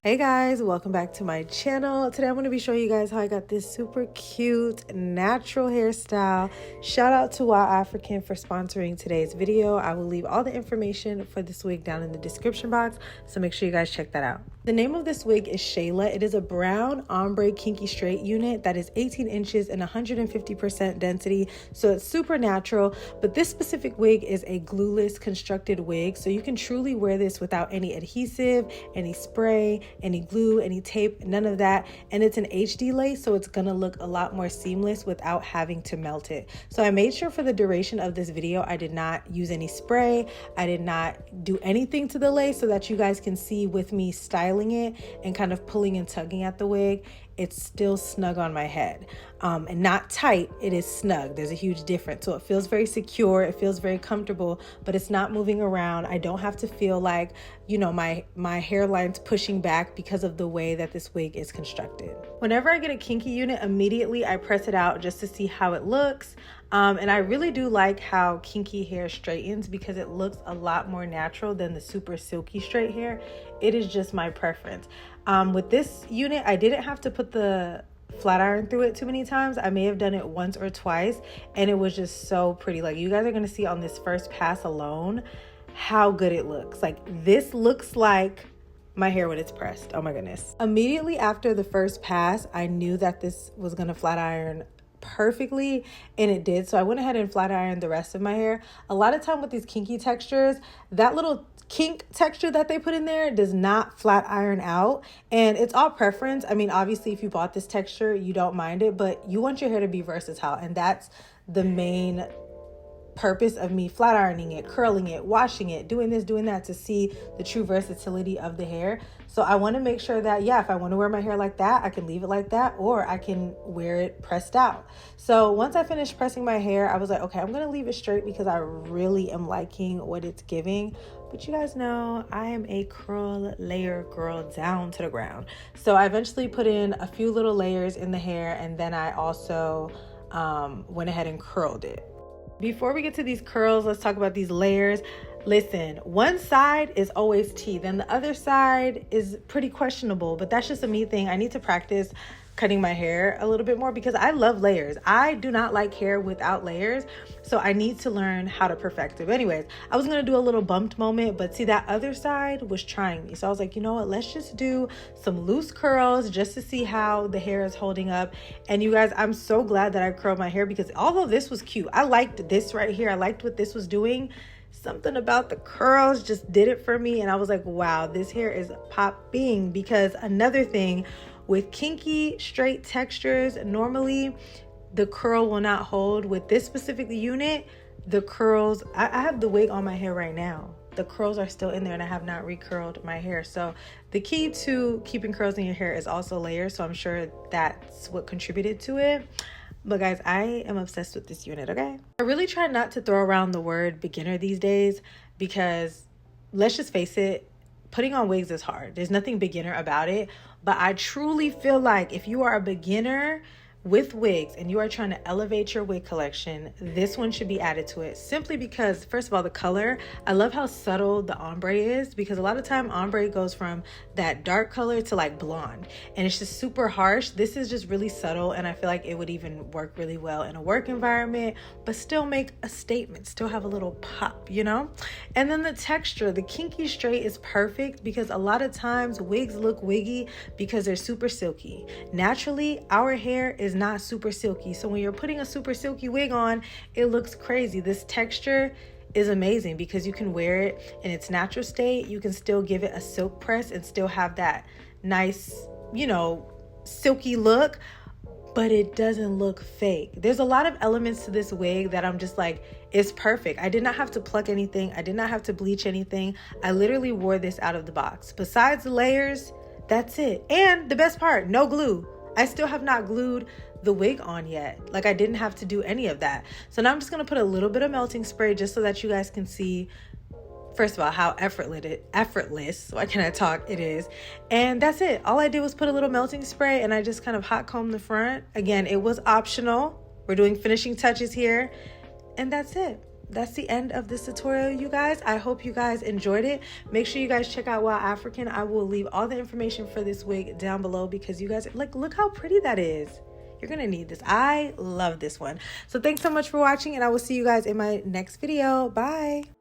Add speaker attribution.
Speaker 1: Hey guys, welcome back to my channel. Today I'm going to be showing you guys how I got this super cute natural hairstyle. Shout out to wowafrican for sponsoring today's video. I will leave all the information for this wig down in the description box, so make sure you guys check that out. The name of this wig is Shayla. It is a brown ombre kinky straight unit that is 18 inches and 150% density, so it's super natural. But this specific wig is a glueless constructed wig, so you can truly wear this without any adhesive, any spray, any glue, any tape, none of that. And it's an HD lace, so it's gonna look a lot more seamless without having to melt it. So I made sure for the duration of this video I did not use any spray, I did not do anything to the lace, so that you guys can see with me styling it and kind of pulling and tugging at the wig, it's still snug on my head, and not tight, it is snug. There's a huge difference. So it feels very secure, it feels very comfortable, but it's not moving around. I don't have to feel like, you know, my hairline's pushing back because of the way that this wig is constructed. Whenever I get a kinky unit, immediately I press it out just to see how it looks. And I really do like how kinky hair straightens because it looks a lot more natural than the super silky straight hair. It is just my preference. With this unit, I didn't have to put the flat iron through it too many times. I may have done it once or twice, and it was just so pretty. Like, you guys are gonna see on this first pass alone how good it looks. Like, this looks like my hair when it's pressed. Oh my goodness. Immediately after the first pass, I knew that this was gonna flat iron perfectly, and it did. So I went ahead and flat ironed the rest of my hair. A lot of time with these kinky textures, that little kink texture that they put in there does not flat iron out, and it's all preference. I mean, obviously if you bought this texture, you don't mind it, but you want your hair to be versatile, and that's the main purpose of me flat ironing it, curling it, washing it, doing this, doing that, to see the true versatility of the hair. So I want to make sure that, yeah, if I want to wear my hair like that, I can leave it like that, or I can wear it pressed out. So once I finished pressing my hair, I was like, okay, I'm going to leave it straight because I really am liking what it's giving. But you guys know I am a curl layer girl down to the ground. So I eventually put in a few little layers in the hair, and then I also went ahead and curled it. Before we get to these curls, let's talk about these layers. Listen, one side is always tea, then the other side is pretty questionable, but that's just a me thing. I need to practice cutting my hair a little bit more because I love layers. I do not like hair without layers, so I need to learn how to perfect it. But anyways, I was gonna do a little bumped moment, but see, that other side was trying me. So I was like, you know what, let's just do some loose curls just to see how the hair is holding up. And you guys, I'm so glad that I curled my hair because although this was cute, I liked this right here, I liked what this was doing, something about the curls just did it for me. And I was like, wow, this hair is popping. Because another thing with kinky straight textures, normally the curl will not hold. With this specific unit, the curls, I have the wig on my hair right now, the curls are still in there, and I have not recurled my hair. So the key to keeping curls in your hair is also layers, so I'm sure that's what contributed to it. But guys, I am obsessed with this unit, okay? I really try not to throw around the word beginner these days because, let's just face it, putting on wigs is hard. There's nothing beginner about it. But I truly feel like if you are a beginner with wigs and you are trying to elevate your wig collection, this one should be added to it, simply because, first of all, the color, I love how subtle the ombre is, because a lot of time ombre goes from that dark color to like blonde, and it's just super harsh. This is just really subtle, and I feel like it would even work really well in a work environment, but still make a statement, still have a little pop, you know? And then the texture, the kinky straight is perfect because a lot of times wigs look wiggy because they're super silky. Naturally, our hair is not super silky, so when you're putting a super silky wig on, it looks crazy. This texture is amazing because you can wear it in its natural state. You can still give it a silk press and still have that nice, you know, silky look, but it doesn't look fake. There's a lot of elements to this wig that I'm just like, it's perfect. I did not have to pluck anything, I did not have to bleach anything. I literally wore this out of the box. Besides the layers, that's it. And the best part, no glue. I still have not glued the wig on yet. Like, I didn't have to do any of that. So now I'm just gonna put a little bit of melting spray just so that you guys can see, first of all, how effortless, why can't I talk, it is. And that's it. All I did was put a little melting spray and I just kind of hot combed the front. Again, it was optional. We're doing finishing touches here. And that's it. that's the end of this tutorial, you guys. I hope you guys enjoyed it. Make sure you guys check out 𝐻𝐈_African. I will leave all the information for this wig down below because you guys, like, look how pretty that is. You're gonna need this. I love this one. So thanks so much for watching, and I will see you guys in my next video. Bye.